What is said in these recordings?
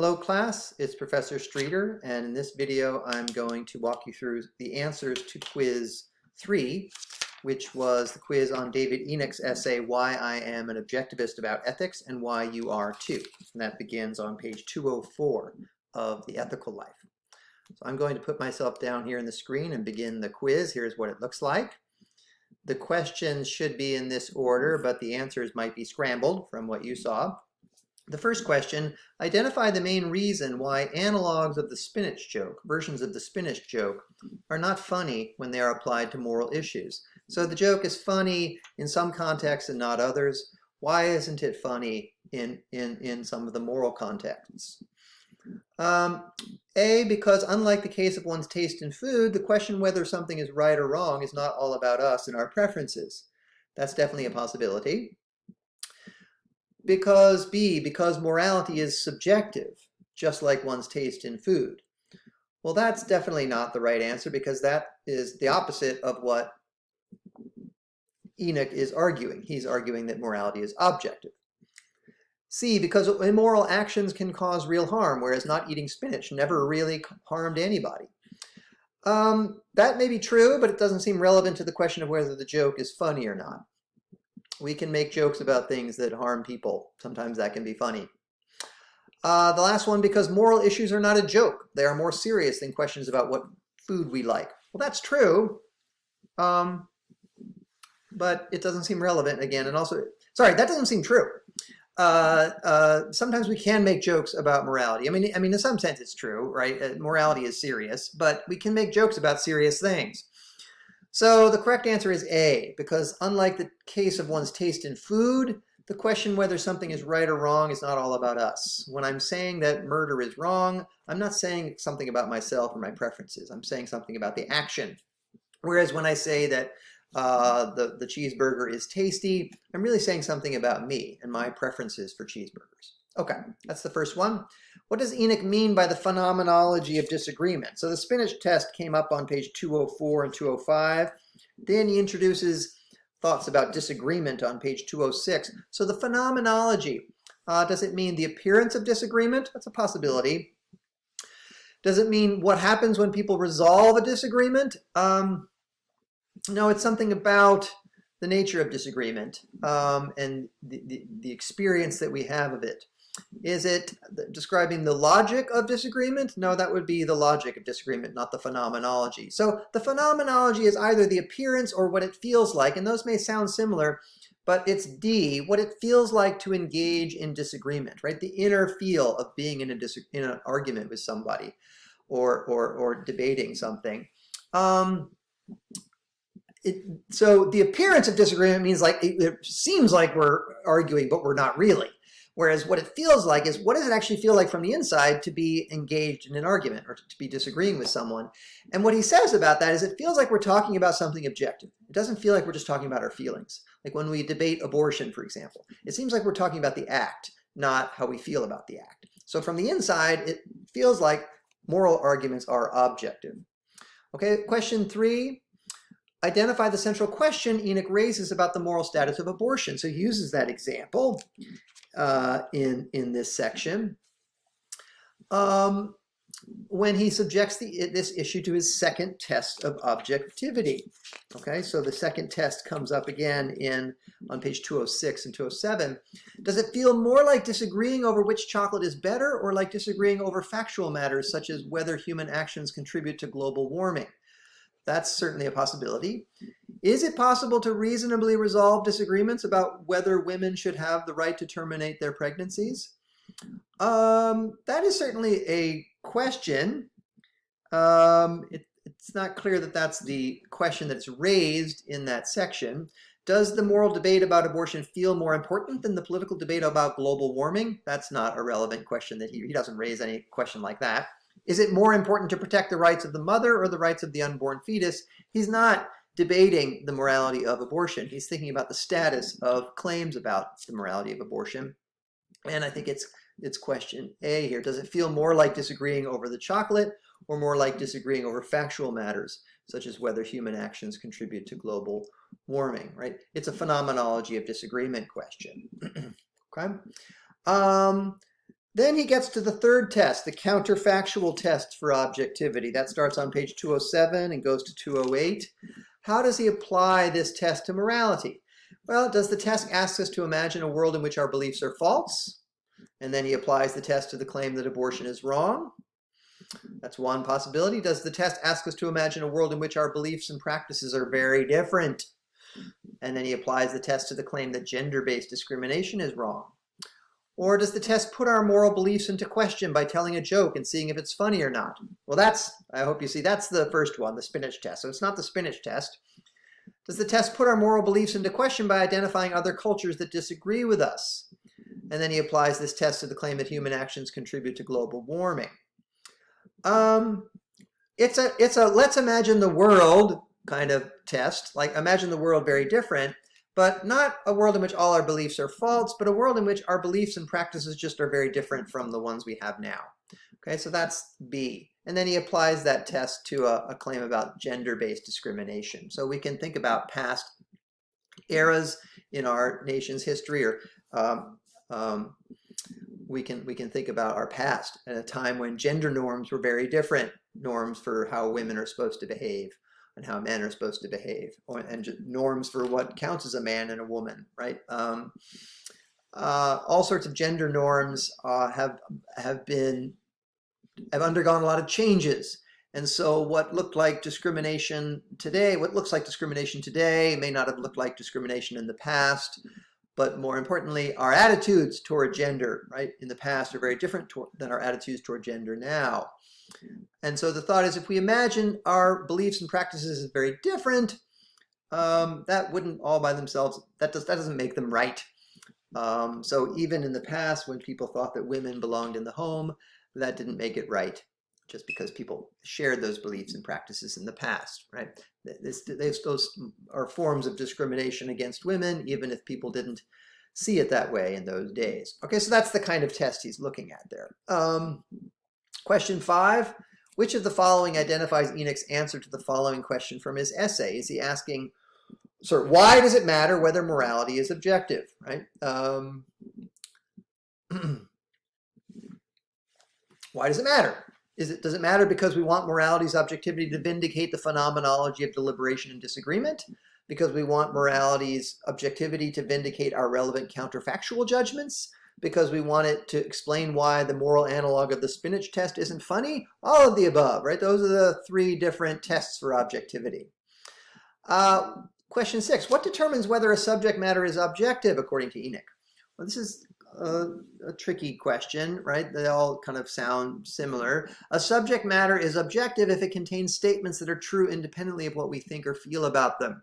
Hello class, it's Professor Streeter, and in this video I'm going to walk you through the answers to quiz 3, which was the quiz on David Enoch's essay, Why I Am an Objectivist About Ethics and Why You Are Too. And that begins on page 204 of The Ethical Life. So I'm going to put myself down here in the screen and begin the quiz. Here's what it looks like. The questions should be in this order, but the answers might be scrambled from what you saw. The first question, identify the main reason why analogs of the spinach joke, versions of the spinach joke, are not funny when they are applied to moral issues. So the joke is funny in some contexts and not others. Why isn't it funny in some of the moral contexts? A, because unlike the case of one's taste in food, the question whether something is right or wrong is not all about us and our preferences. That's definitely a possibility. Because B, because morality is subjective, just like one's taste in food. Well, that's definitely not the right answer because that is the opposite of what Enoch is arguing. He's arguing that morality is objective. C, because immoral actions can cause real harm, whereas not eating spinach never really harmed anybody. That may be true, but it doesn't seem relevant to the question of whether the joke is funny or not. We can make jokes about things that harm people. Sometimes that can be funny. The last one, because moral issues are not a joke. They are more serious than questions about what food we like. Well, that's true, but it doesn't seem relevant again. And also, sorry, that doesn't seem true. Sometimes we can make jokes about morality. I mean, in some sense it's true, right? Morality is serious, but we can make jokes about serious things. So the correct answer is A, because unlike the case of one's taste in food, the question whether something is right or wrong is not all about us. When I'm saying that murder is wrong, I'm not saying something about myself or my preferences. I'm saying something about the action. Whereas when I say that the cheeseburger is tasty, I'm really saying something about me and my preferences for cheeseburgers. Okay, that's the first one. What does Enoch mean by the phenomenology of disagreement? So the spinach test came up on page 204 and 205. Then he introduces thoughts about disagreement on page 206. So the phenomenology, does it mean the appearance of disagreement? That's a possibility. Does it mean what happens when people resolve a disagreement? No, it's something about the nature of disagreement and the experience that we have of it. Is it describing the logic of disagreement? No, that would be the logic of disagreement, not the phenomenology. So the phenomenology is either the appearance or what it feels like, and those may sound similar, but it's D, what it feels like to engage in disagreement, right? The inner feel of being in an argument with somebody or debating something. So the appearance of disagreement means like it seems like we're arguing, but we're not really. Whereas what it feels like is, what does it actually feel like from the inside to be engaged in an argument or to be disagreeing with someone? And what he says about that is it feels like we're talking about something objective. It doesn't feel like we're just talking about our feelings. Like when we debate abortion, for example, it seems like we're talking about the act, not how we feel about the act. So from the inside, it feels like moral arguments are objective. Okay, question 3. Identify the central question Enoch raises about the moral status of abortion. So he uses that example in this section when he subjects this issue to his second test of objectivity. Okay, so the second test comes up again on page 206 and 207. Does it feel more like disagreeing over which chocolate is better or like disagreeing over factual matters such as whether human actions contribute to global warming? That's certainly a possibility. Is it possible to reasonably resolve disagreements about whether women should have the right to terminate their pregnancies? That is certainly a question. It's not clear that that's the question that's raised in that section. Does the moral debate about abortion feel more important than the political debate about global warming? That's not a relevant question. That he doesn't raise any question like that. Is it more important to protect the rights of the mother or the rights of the unborn fetus? He's not debating the morality of abortion. He's thinking about the status of claims about the morality of abortion. And I think it's question A here. Does it feel more like disagreeing over the chocolate or more like disagreeing over factual matters, such as whether human actions contribute to global warming, right? It's a phenomenology of disagreement question. Okay. Then he gets to the third test, the counterfactual test for objectivity. That starts on page 207 and goes to 208. How does he apply this test to morality? Well, does the test ask us to imagine a world in which our beliefs are false? And then he applies the test to the claim that abortion is wrong. That's one possibility. Does the test ask us to imagine a world in which our beliefs and practices are very different? And then he applies the test to the claim that gender-based discrimination is wrong. Or does the test put our moral beliefs into question by telling a joke and seeing if it's funny or not? Well, I hope you see, that's the first one, the spinach test. So it's not the spinach test. Does the test put our moral beliefs into question by identifying other cultures that disagree with us? And then he applies this test to the claim that human actions contribute to global warming. It's a let's imagine the world kind of test, like imagine the world very different, but not a world in which all our beliefs are false, but a world in which our beliefs and practices just are very different from the ones we have now. Okay, so that's B. And then he applies that test to a claim about gender-based discrimination. So we can think about past eras in our nation's history, or we can think about our past at a time when gender norms were very different, norms for how women are supposed to behave and how men are supposed to behave, and norms for what counts as a man and a woman, right? All sorts of gender norms have undergone a lot of changes. And so what looked like discrimination today, what looks like discrimination today may not have looked like discrimination in the past. But more importantly, our attitudes toward gender, right, in the past are very different than our attitudes toward gender now. And so the thought is, if we imagine our beliefs and practices as very different, that wouldn't all by themselves, that doesn't make them right. So even in the past, when people thought that women belonged in the home, that didn't make it right, just because people shared those beliefs and practices in the past, right? Those are forms of discrimination against women, even if people didn't see it that way in those days. Okay, so that's the kind of test he's looking at there. Question 5, which of the following identifies Enoch's answer to the following question from his essay? Is he asking, sir, why does it matter whether morality is objective, right? Why does it matter? Does it matter because we want morality's objectivity to vindicate the phenomenology of deliberation and disagreement? Because we want morality's objectivity to vindicate our relevant counterfactual judgments? Because we want it to explain why the moral analog of the spinach test isn't funny? All of the above, right? Those are the 3 different tests for objectivity. Question 6, what determines whether a subject matter is objective according to Enoch? Well, this is a tricky question, right? They all kind of sound similar. A subject matter is objective if it contains statements that are true independently of what we think or feel about them.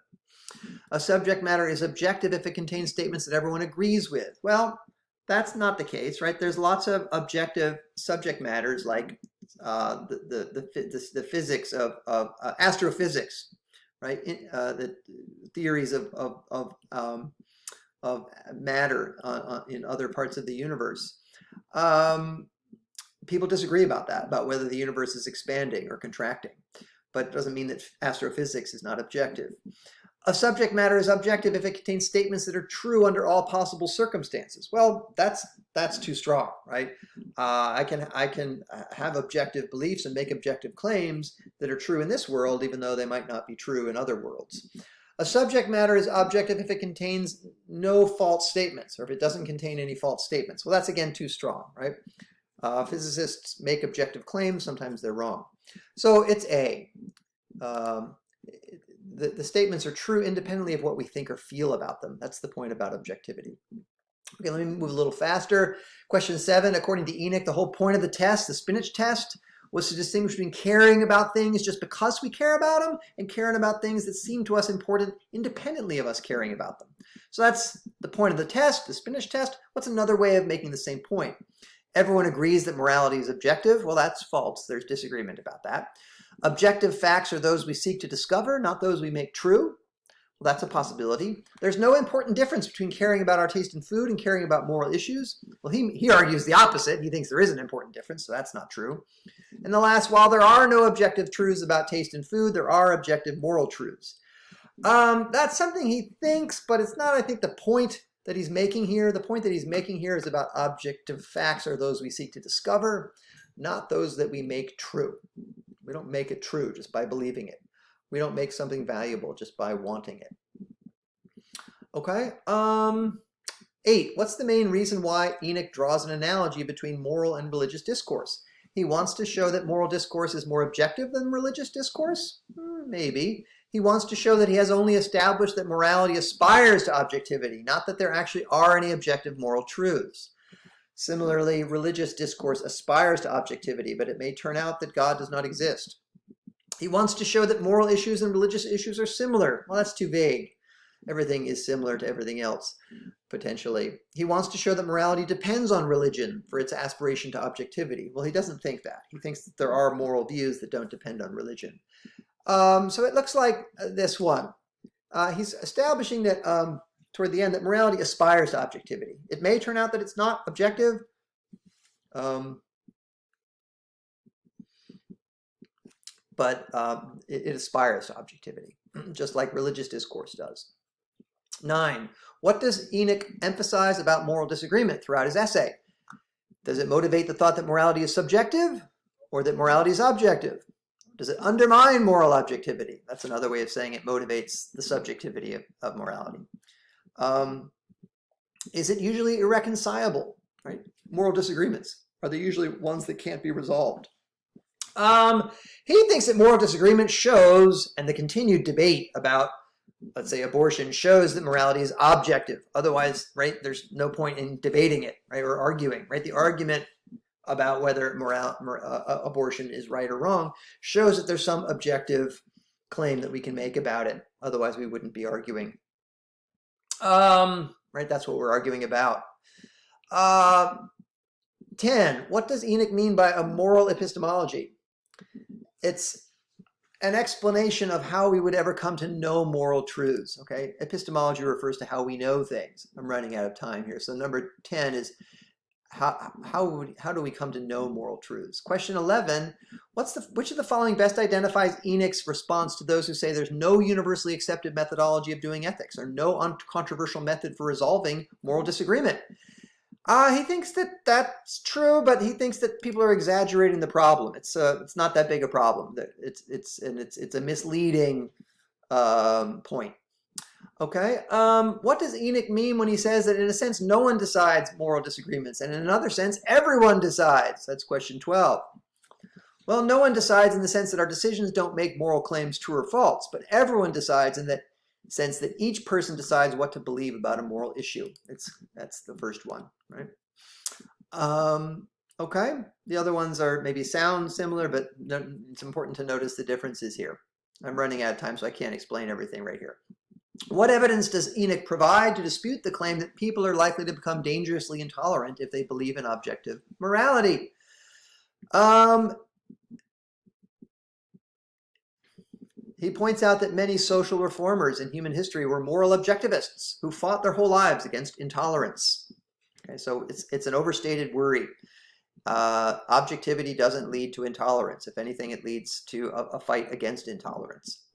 A subject matter is objective if it contains statements that everyone agrees with. Well, that's not the case, right? There's lots of objective subject matters, like the physics of astrophysics, right? The theories of matter in other parts of the universe. People disagree about that, about whether the universe is expanding or contracting, but it doesn't mean that astrophysics is not objective. A subject matter is objective if it contains statements that are true under all possible circumstances. Well, that's too strong, right? I can have objective beliefs and make objective claims that are true in this world, even though they might not be true in other worlds. A subject matter is objective if it contains no false statements, or if it doesn't contain any false statements. Well, that's again too strong, right? Physicists make objective claims, sometimes they're wrong. So it's A. The statements are true independently of what we think or feel about them. That's the point about objectivity. Okay, let me move a little faster. Question 7, according to Enoch, the whole point of the test, the spinach test, was to distinguish between caring about things just because we care about them and caring about things that seem to us important independently of us caring about them. So that's the point of the test, the spinach test. What's another way of making the same point? Everyone agrees that morality is objective. Well, that's false. There's disagreement about that. Objective facts are those we seek to discover, not those we make true. Well, that's a possibility. There's no important difference between caring about our taste in food and caring about moral issues. Well, he argues the opposite. He thinks there is an important difference, so that's not true. And the last, while there are no objective truths about taste in food, there are objective moral truths. That's something he thinks, but it's not, I think, the point that he's making here, the point that he's making here is about objective facts are those we seek to discover, not those that we make true. We don't make it true just by believing it. We don't make something valuable just by wanting it. Okay. 8. What's the main reason why Enoch draws an analogy between moral and religious discourse? He wants to show that moral discourse is more objective than religious discourse? Maybe. He wants to show that he has only established that morality aspires to objectivity, not that there actually are any objective moral truths. Similarly, religious discourse aspires to objectivity, but it may turn out that God does not exist. He wants to show that moral issues and religious issues are similar. Well, that's too vague. Everything is similar to everything else, potentially. He wants to show that morality depends on religion for its aspiration to objectivity. Well, he doesn't think that. He thinks that there are moral views that don't depend on religion. So it looks like this one. He's establishing that toward the end that morality aspires to objectivity. It may turn out that it's not objective. But it aspires to objectivity, just like religious discourse does. 9. What does Enoch emphasize about moral disagreement throughout his essay? Does it motivate the thought that morality is subjective or that morality is objective? Does it undermine moral objectivity? That's another way of saying it motivates the subjectivity of morality. Is it usually irreconcilable? Right? Moral disagreements, are they usually ones that can't be resolved? He thinks that moral disagreement shows, and the continued debate about, let's say, abortion shows that morality is objective. Otherwise, right, there's no point in debating it, right, or arguing, right? The argument about whether abortion is right or wrong shows that there's some objective claim that we can make about it. Otherwise, we wouldn't be arguing. Right, that's what we're arguing about. 10. What does Enoch mean by a moral epistemology? It's an explanation of how we would ever come to know moral truths, okay? Epistemology refers to how we know things. I'm running out of time here. So number 10 is how do we come to know moral truths? Question 11, which of the following best identifies Enoch's response to those who say there's no universally accepted methodology of doing ethics or no uncontroversial method for resolving moral disagreement? He thinks that that's true, but he thinks that people are exaggerating the problem. It's not that big a problem. It's a misleading point. Okay. What does Enoch mean when he says that in a sense no one decides moral disagreements, and in another sense everyone decides? That's question 12. Well, no one decides in the sense that our decisions don't make moral claims true or false, but everyone decides in that sense that each person decides what to believe about a moral issue. That's the first one, right? Okay, the other ones are maybe sound similar, but it's important to notice the differences here. I'm running out of time, so I can't explain everything right here. What evidence does Enoch provide to dispute the claim that people are likely to become dangerously intolerant if they believe in objective morality? He points out that many social reformers in human history were moral objectivists who fought their whole lives against intolerance. Okay, so it's an overstated worry. Objectivity doesn't lead to intolerance. If anything, it leads to a fight against intolerance.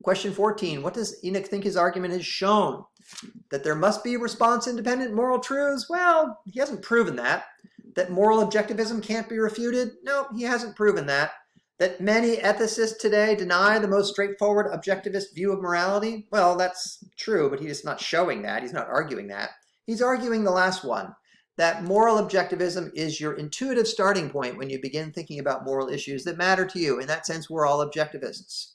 Question 14, what does Enoch think his argument has shown? That there must be response-independent moral truths? Well, he hasn't proven that. That moral objectivism can't be refuted? No, he hasn't proven that. That many ethicists today deny the most straightforward objectivist view of morality? Well, that's true, but he's not showing that. He's not arguing that. He's arguing the last one, that moral objectivism is your intuitive starting point when you begin thinking about moral issues that matter to you. In that sense, we're all objectivists.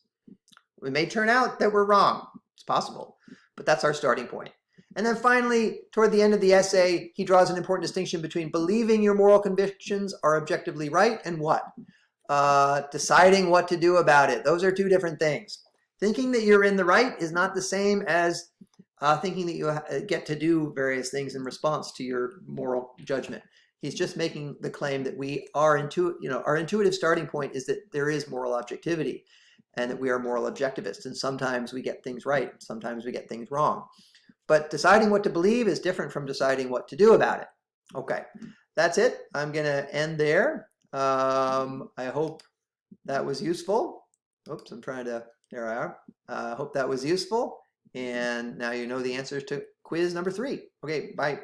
It may turn out that we're wrong. It's possible, but that's our starting point. And then finally, toward the end of the essay, he draws an important distinction between believing your moral convictions are objectively right and what? Deciding what to do about it. Those are two different things. Thinking that you're in the right is not the same as thinking that you get to do various things in response to your moral judgment. He's just making the claim that our intuitive starting point is that there is moral objectivity and that we are moral objectivists. And sometimes we get things right, sometimes we get things wrong. But deciding what to believe is different from deciding what to do about it. Okay, that's it. I'm going to end there. I hope that was useful. Oops, I'm trying to, there I are. I hope that was useful. And now you know the answers to quiz number 3. Okay, bye.